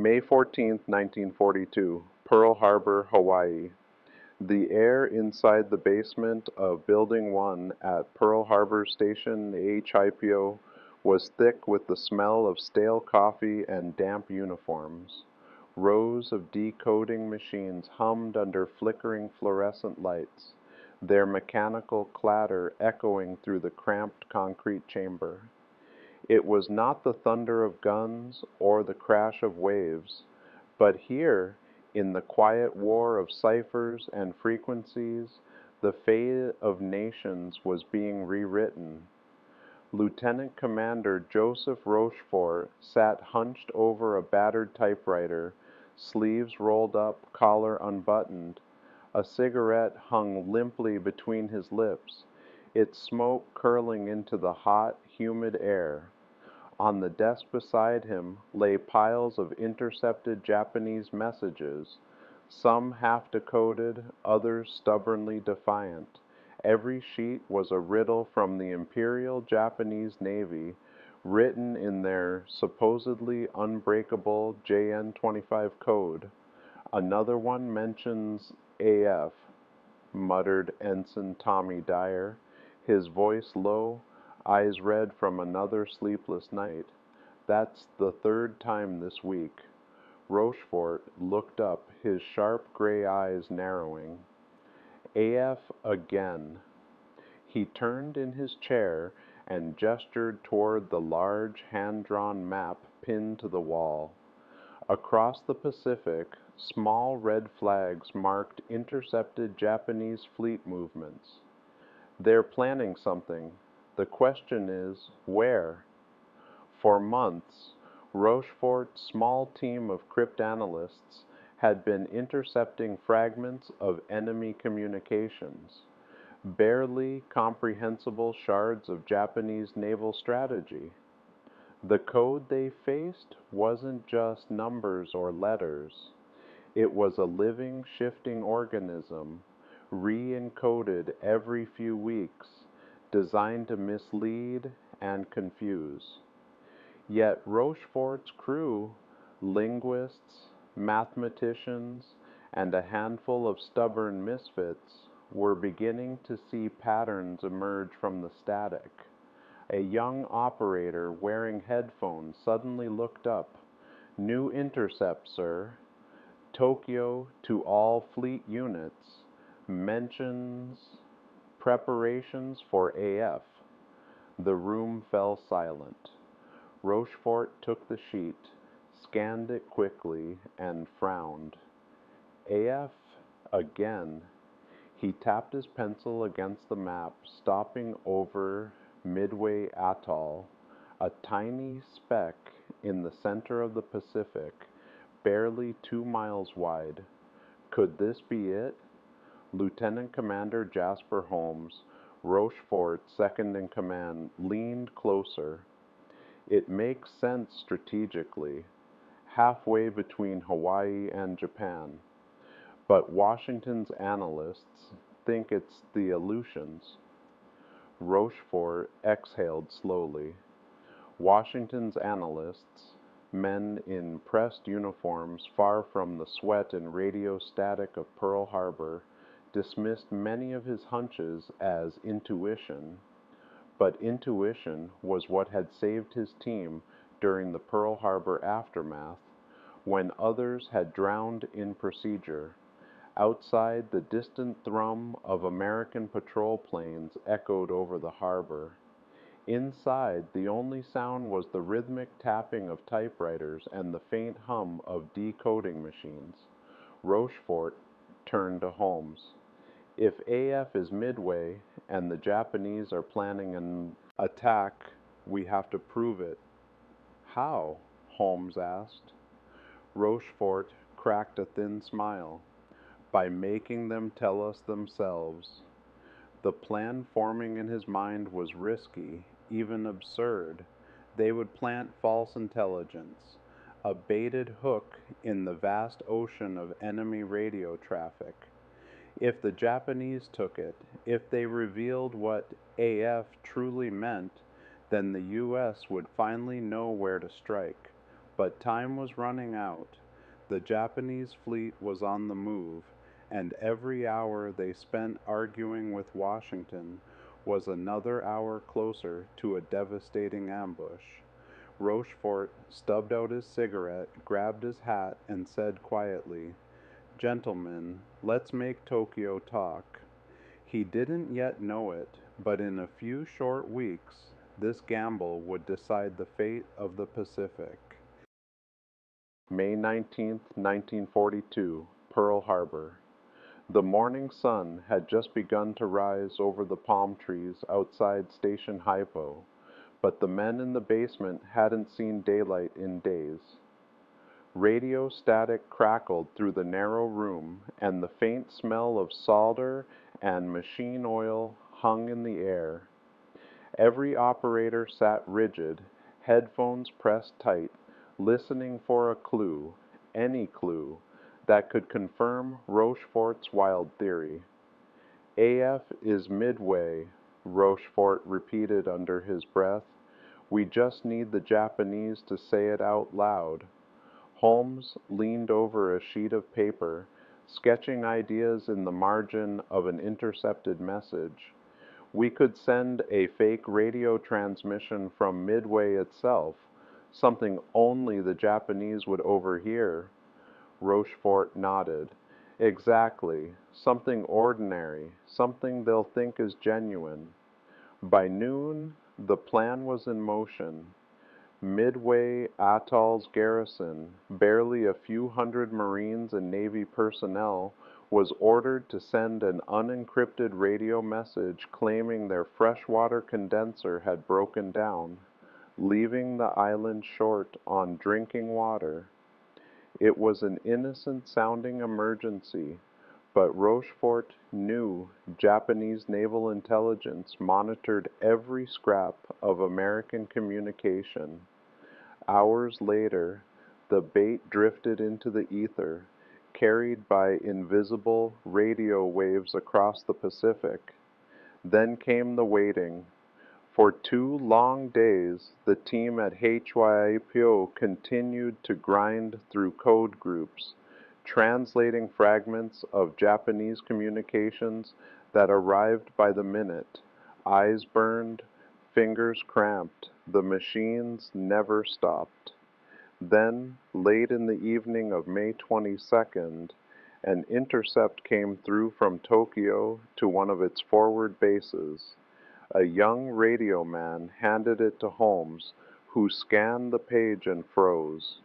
May 14th, 1942, Pearl Harbor, Hawaii. The air inside the basement of Building 1 at Pearl Harbor Station HYPO was thick with the smell of stale coffee and damp uniforms. Rows of decoding machines hummed under flickering fluorescent lights, their mechanical clatter echoing through the cramped concrete chamber. It was not the thunder of guns or the crash of waves, but here, in the quiet war of ciphers and frequencies, the fate of nations was being rewritten. Lieutenant Commander Joseph Rochefort sat hunched over a battered typewriter, sleeves rolled up, collar unbuttoned. A cigarette hung limply between his lips, its smoke curling into the hot, humid air. On the desk beside him lay piles of intercepted Japanese messages, some half-decoded, others stubbornly defiant. Every sheet was a riddle from the Imperial Japanese Navy, written in their supposedly unbreakable JN-25 code. Another one mentions AF, muttered Ensign Tommy Dyer, his voice low, eyes red from another sleepless night. That's the third time this week. Rochefort looked up, his sharp gray eyes narrowing. AF again. He turned in his chair and gestured toward the large hand-drawn map pinned to the wall. Across the Pacific, small red flags marked intercepted Japanese fleet movements. They're planning something. The question is, where? For months, Rochefort's small team of cryptanalysts had been intercepting fragments of enemy communications, barely comprehensible shards of Japanese naval strategy. The code they faced wasn't just numbers or letters. It was a living, shifting organism, re-encoded every few weeks, designed to mislead and confuse. Yet Rochefort's crew, linguists, mathematicians, and a handful of stubborn misfits, were beginning to see patterns emerge from the static. A young operator wearing headphones suddenly looked up. "New intercept, sir. Tokyo to all fleet units. Mentions preparations for AF." The room fell silent. Rochefort took the sheet, scanned it quickly, and frowned. AF again. He tapped his pencil against the map, stopping over Midway Atoll, a tiny speck in the center of the Pacific, barely 2 miles wide. Could this be it? Lieutenant Commander Jasper Holmes, Rochefort's second in command, leaned closer. It makes sense strategically, halfway between Hawaii and Japan. But Washington's analysts think it's the Aleutians. Rochefort exhaled slowly. Washington's analysts, men in pressed uniforms far from the sweat and radio static of Pearl Harbor, dismissed many of his hunches as intuition. But intuition was what had saved his team during the Pearl Harbor aftermath, when others had drowned in procedure. Outside, the distant thrum of American patrol planes echoed over the harbor. Inside, the only sound was the rhythmic tapping of typewriters and the faint hum of decoding machines. Rochefort turned to Holmes. "If AF is Midway, and the Japanese are planning an attack, we have to prove it." "How?" Holmes asked. Rochefort cracked a thin smile. "By making them tell us themselves." The plan forming in his mind was risky, even absurd. They would plant false intelligence, a baited hook in the vast ocean of enemy radio traffic. If the Japanese took it, if they revealed what AF truly meant, then the U.S. would finally know where to strike. But time was running out. The Japanese fleet was on the move, and every hour they spent arguing with Washington was another hour closer to a devastating ambush. Rochefort stubbed out his cigarette, grabbed his hat, and said quietly, "Gentlemen, let's make Tokyo talk." He didn't yet know it, but in a few short weeks, this gamble would decide the fate of the Pacific. May 19th, 1942, Pearl Harbor. The morning sun had just begun to rise over the palm trees outside Station HYPO, but the men in the basement hadn't seen daylight in days. Radio static crackled through the narrow room, and the faint smell of solder and machine oil hung in the air. Every operator sat rigid, headphones pressed tight, listening for a clue, any clue, that could confirm Rochefort's wild theory. "AF is Midway," Rochefort repeated under his breath. "We just need the Japanese to say it out loud." Holmes leaned over a sheet of paper, sketching ideas in the margin of an intercepted message. "We could send a fake radio transmission from Midway itself, something only the Japanese would overhear." Rochefort nodded. "Exactly. Something ordinary, something they'll think is genuine." By noon, the plan was in motion. Midway Atoll's garrison, barely a few hundred Marines and Navy personnel, was ordered to send an unencrypted radio message claiming their freshwater condenser had broken down, leaving the island short on drinking water. It was an innocent-sounding emergency, but Rochefort knew Japanese naval intelligence monitored every scrap of American communication. Hours later, the bait drifted into the ether, carried by invisible radio waves across the Pacific. Then came the waiting. For 2 long days, the team at HYPO continued to grind through code groups, translating fragments of Japanese communications that arrived by the minute. Eyes burned, fingers cramped. The machines never stopped. Then, late in the evening of May 22nd, an intercept came through from Tokyo to one of its forward bases. A young radio man handed it to Holmes, who scanned the page and froze.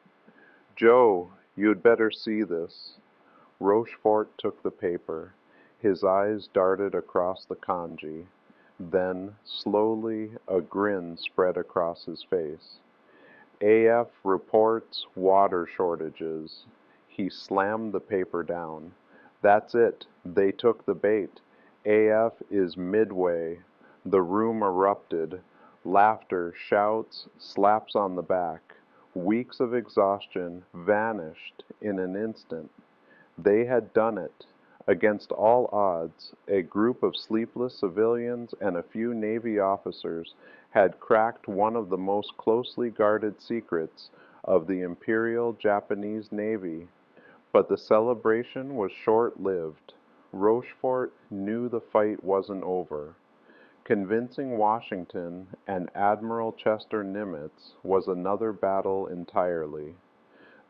"Joe, you'd better see this." Rochefort took the paper. His eyes darted across the kanji. Then, slowly, a grin spread across his face. "AF reports water shortages." He slammed the paper down. "That's it. They took the bait. AF is Midway." The room erupted. Laughter, shouts, slaps on the back. Weeks of exhaustion vanished in an instant. They had done it. Against all odds, a group of sleepless civilians and a few Navy officers had cracked one of the most closely guarded secrets of the Imperial Japanese Navy. But the celebration was short-lived. Rochefort knew the fight wasn't over. Convincing Washington and Admiral Chester Nimitz was another battle entirely.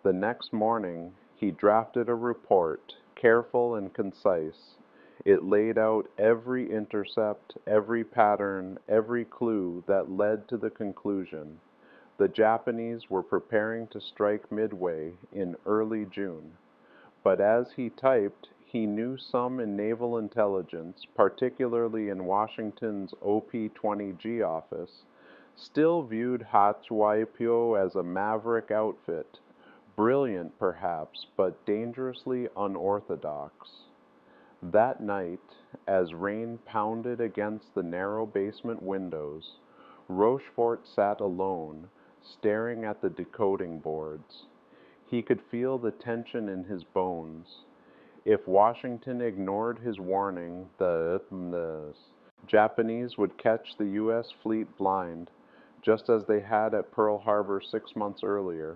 The next morning, he drafted a report, careful and concise. It laid out every intercept, every pattern, every clue that led to the conclusion. The Japanese were preparing to strike Midway in early June. But as he typed, he knew some in naval intelligence, particularly in Washington's OP-20G office, still viewed HYPO as a maverick outfit, brilliant perhaps, but dangerously unorthodox. That night, as rain pounded against the narrow basement windows, Rochefort sat alone, staring at the decoding boards. He could feel the tension in his bones. If Washington ignored his warning, the Japanese would catch the U.S. fleet blind, just as they had at Pearl Harbor 6 months earlier.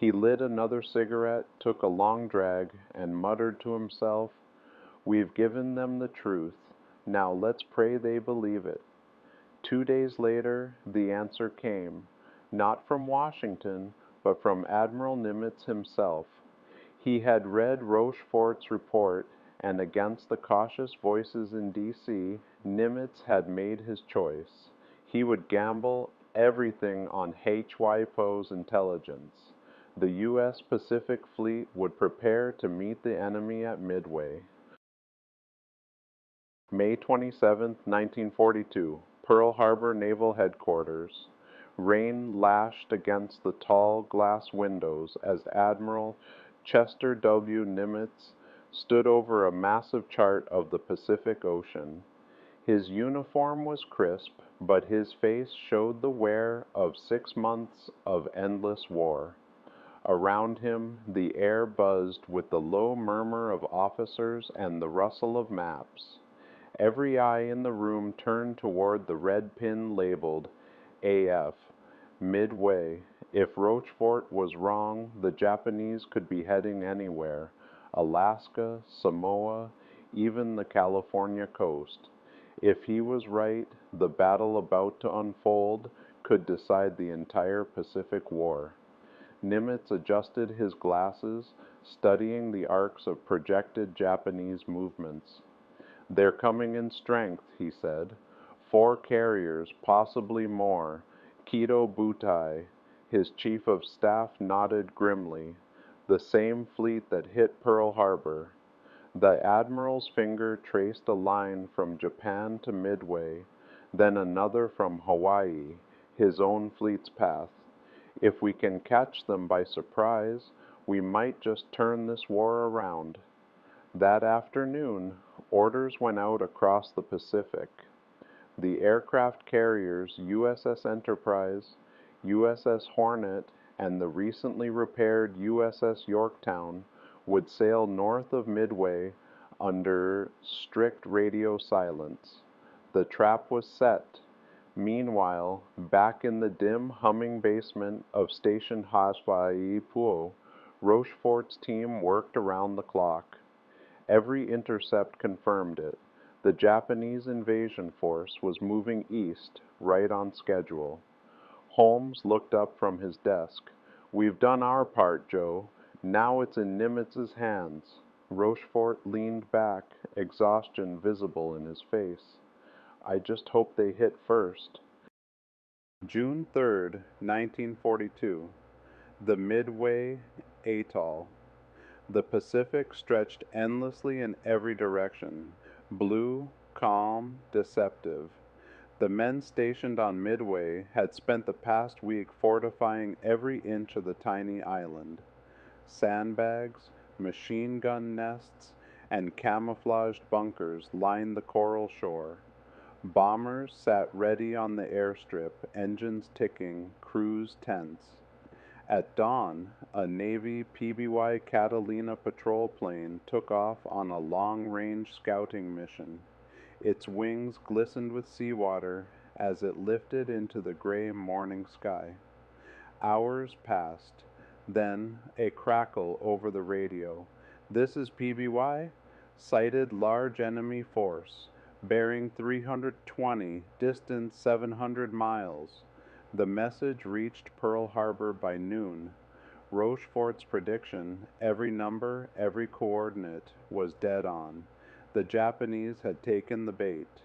He lit another cigarette, took a long drag, and muttered to himself, "We've given them the truth. Now let's pray they believe it." 2 days later, the answer came, not from Washington, but from Admiral Nimitz himself. He had read Rochefort's report, and against the cautious voices in D.C., Nimitz had made his choice. He would gamble everything on HYPO's intelligence. The U.S. Pacific Fleet would prepare to meet the enemy at Midway. May 27, 1942, Pearl Harbor Naval Headquarters. Rain lashed against the tall glass windows as Admiral Chester W. Nimitz stood over a massive chart of the Pacific Ocean. His uniform was crisp, but his face showed the wear of 6 months of endless war. Around him, the air buzzed with the low murmur of officers and the rustle of maps. Every eye in the room turned toward the red pin labeled AF, Midway. If Rochefort was wrong, the Japanese could be heading anywhere, Alaska, Samoa, even the California coast. If he was right, the battle about to unfold could decide the entire Pacific War. Nimitz adjusted his glasses, studying the arcs of projected Japanese movements. "They're coming in strength," he said. "4 carriers, possibly more. Kido Butai." His chief of staff nodded grimly. "The same fleet that hit Pearl Harbor." The admiral's finger traced a line from Japan to Midway, then another from Hawaii, his own fleet's path. "If we can catch them by surprise, we might just turn this war around." That afternoon, orders went out across the Pacific. The aircraft carriers USS Enterprise, USS Hornet, and the recently repaired USS Yorktown would sail north of Midway under strict radio silence. The trap was set. Meanwhile, back in the dim, humming basement of Station HYPO, Rochefort's team worked around the clock. Every intercept confirmed it. The Japanese invasion force was moving east, right on schedule. Holmes looked up from his desk. "We've done our part, Joe. Now it's in Nimitz's hands." Rochefort leaned back, exhaustion visible in his face. "I just hope they hit first." June 3rd, 1942. The Midway Atoll. The Pacific stretched endlessly in every direction, blue, calm, deceptive. The men stationed on Midway had spent the past week fortifying every inch of the tiny island. Sandbags, machine gun nests, and camouflaged bunkers lined the coral shore. Bombers sat ready on the airstrip, engines ticking, crews tense. At dawn, a Navy PBY Catalina patrol plane took off on a long-range scouting mission. Its wings glistened with seawater as it lifted into the gray morning sky. Hours passed. Then a crackle over the radio. "This is PBY. Sighted large enemy force. Bearing 320, distance 700 miles. The message reached Pearl Harbor by noon. Rochefort's prediction, every number, every coordinate, was dead on. The Japanese had taken the bait.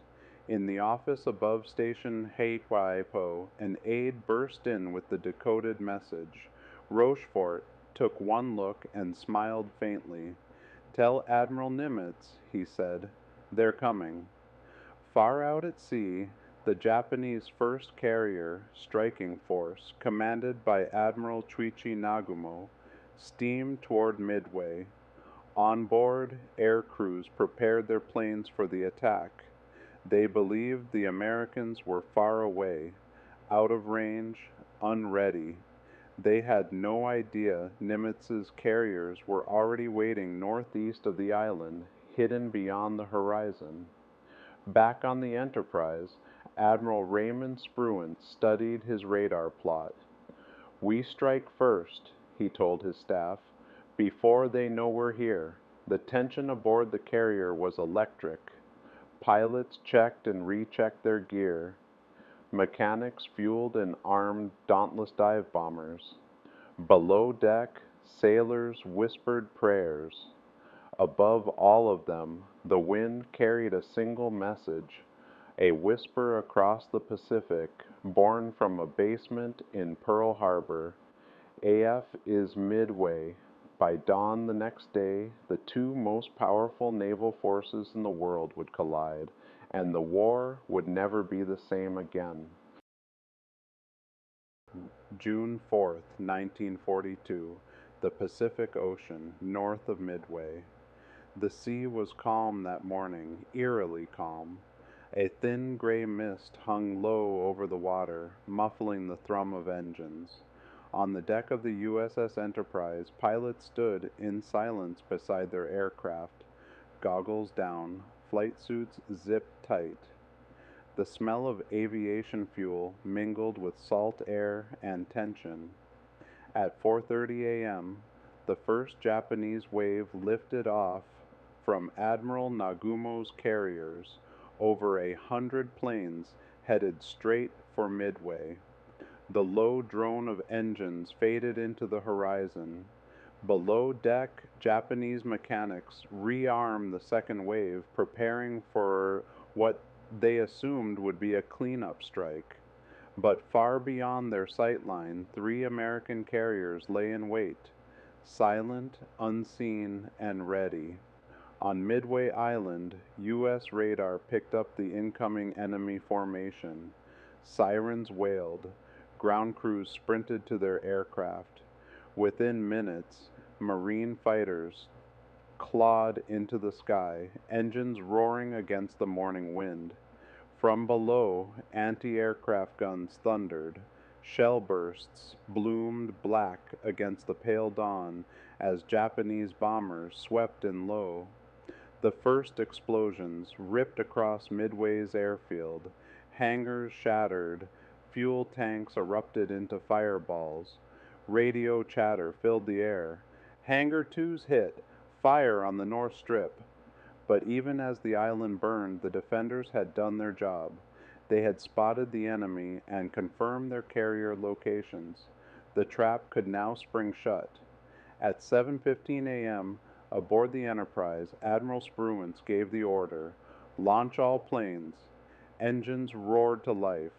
In the office above Station HYPO, an aide burst in with the decoded message. Rochefort took one look and smiled faintly. "Tell Admiral Nimitz," he said. "They're coming." Far out at sea, the Japanese first carrier striking force, commanded by Admiral Chuichi Nagumo, steamed toward Midway. On board, air crews prepared their planes for the attack. They believed the Americans were far away, out of range, unready. They had no idea Nimitz's carriers were already waiting northeast of the island, hidden beyond the horizon. Back on the Enterprise, Admiral Raymond Spruance studied his radar plot. "We strike first," he told his staff, "before they know we're here." The tension aboard the carrier was electric. Pilots checked and rechecked their gear. Mechanics fueled and armed dauntless dive bombers. Below deck, sailors whispered prayers. Above all of them, the wind carried a single message, a whisper across the Pacific, borne from a basement in Pearl Harbor. AF is Midway. By dawn the next day, the two most powerful naval forces in the world would collide, and the war would never be the same again. June 4th, 1942, the Pacific Ocean, north of Midway. The sea was calm that morning, eerily calm. A thin gray mist hung low over the water, muffling the thrum of engines. On the deck of the USS Enterprise, pilots stood in silence beside their aircraft, goggles down, flight suits zipped tight. The smell of aviation fuel mingled with salt air and tension. At 4:30 a.m., the first Japanese wave lifted off from Admiral Nagumo's carriers. Over 100 planes headed straight for Midway. The low drone of engines faded into the horizon. Below deck, Japanese mechanics rearmed the second wave, preparing for what they assumed would be a cleanup strike. But far beyond their sight line, 3 American carriers lay in wait, silent, unseen, and ready. On Midway Island, U.S. radar picked up the incoming enemy formation. Sirens wailed. Ground crews sprinted to their aircraft. Within minutes, Marine fighters clawed into the sky, engines roaring against the morning wind. From below, anti-aircraft guns thundered. Shell bursts bloomed black against the pale dawn as Japanese bombers swept in low. The first explosions ripped across Midway's airfield. Hangars shattered. Fuel tanks erupted into fireballs. Radio chatter filled the air. Hangar 2's hit. Fire on the North Strip. But even as the island burned, the defenders had done their job. They had spotted the enemy and confirmed their carrier locations. The trap could now spring shut. At 7:15 a.m., aboard the Enterprise, Admiral Spruance gave the order, "Launch all planes." Engines roared to life.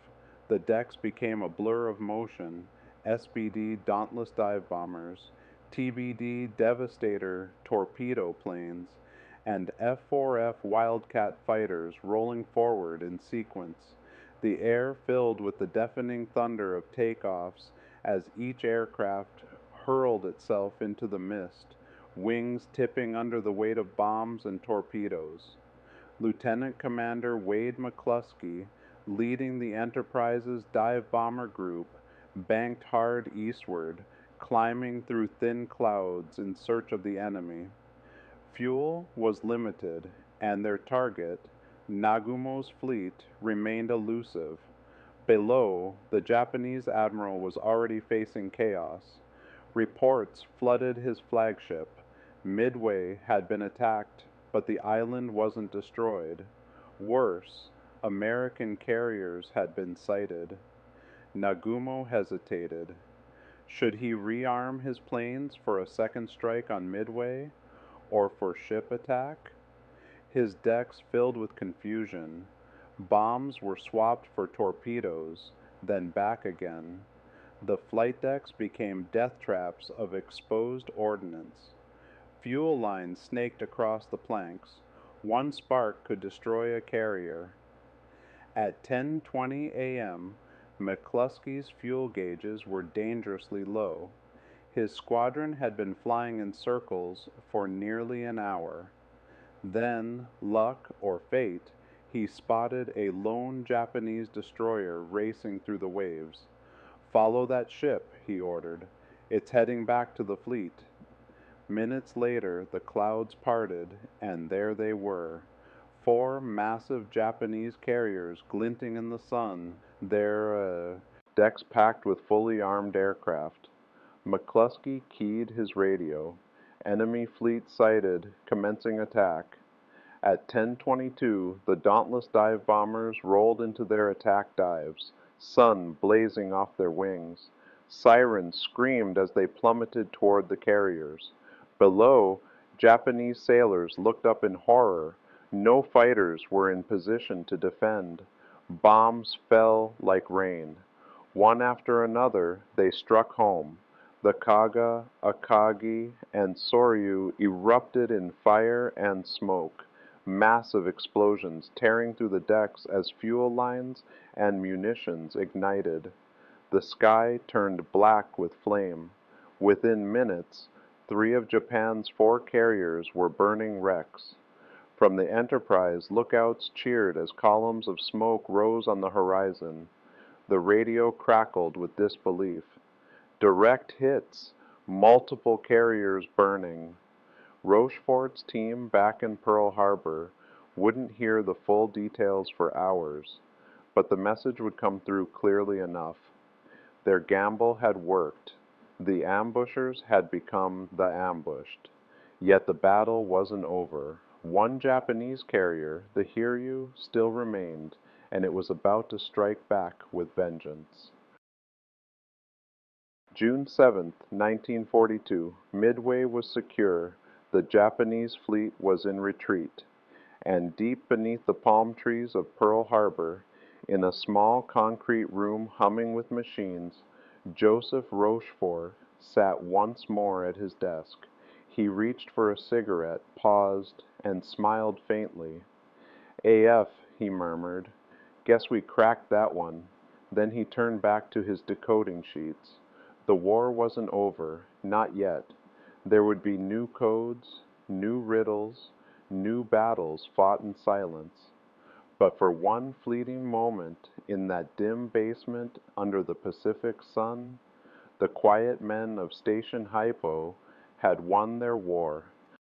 The decks became a blur of motion. SBD Dauntless dive bombers, TBD Devastator torpedo planes, and F-4F Wildcat fighters rolling forward in sequence. The air filled with the deafening thunder of takeoffs as each aircraft hurled itself into the mist, wings tipping under the weight of bombs and torpedoes. Lieutenant Commander Wade McCluskey, leading the Enterprise's dive bomber group, banked hard eastward, climbing through thin clouds in search of the enemy. Fuel was limited, and their target, Nagumo's fleet, remained elusive. Below, the Japanese admiral was already facing chaos. Reports flooded his flagship. Midway had been attacked, but the island wasn't destroyed. Worse, American carriers had been sighted. Nagumo hesitated. Should he rearm his planes for a second strike on Midway, or for ship attack? His decks filled with confusion. Bombs were swapped for torpedoes, then back again. The flight decks became death traps of exposed ordnance. Fuel lines snaked across the planks. One spark could destroy a carrier. At 10:20 a.m., McCluskey's fuel gauges were dangerously low. His squadron had been flying in circles for nearly an hour. Then, luck or fate, he spotted a lone Japanese destroyer racing through the waves. "Follow that ship," he ordered. "It's heading back to the fleet." Minutes later, the clouds parted, and there they were. 4 massive Japanese carriers glinting in the sun, their decks packed with fully armed aircraft. McCluskey keyed his radio. Enemy fleet sighted, commencing attack. At 10:22, the dauntless dive bombers rolled into their attack dives, sun blazing off their wings. Sirens screamed as they plummeted toward the carriers. Below, Japanese sailors looked up in horror. No fighters were in position to defend. Bombs fell like rain. One after another, they struck home. The Kaga, Akagi, and Soryu erupted in fire and smoke, massive explosions tearing through the decks as fuel lines and munitions ignited. The sky turned black with flame. Within minutes, 3 of Japan's 4 carriers were burning wrecks. From the Enterprise, lookouts cheered as columns of smoke rose on the horizon. The radio crackled with disbelief. Direct hits! Multiple carriers burning. Rochefort's team back in Pearl Harbor wouldn't hear the full details for hours, but the message would come through clearly enough. Their gamble had worked. The ambushers had become the ambushed. Yet the battle wasn't over. One Japanese carrier, the Hiryu, still remained, and it was about to strike back with vengeance. June 7, 1942, Midway was secure, the Japanese fleet was in retreat, and deep beneath the palm trees of Pearl Harbor, in a small concrete room humming with machines, Joseph Rochefort sat once more at his desk. He reached for a cigarette, paused, and smiled faintly. "AF," he murmured. "Guess we cracked that one." Then he turned back to his decoding sheets. The war wasn't over, not yet. There would be new codes, new riddles, new battles fought in silence. But for one fleeting moment, in that dim basement under the Pacific sun, the quiet men of Station HYPO had won their war.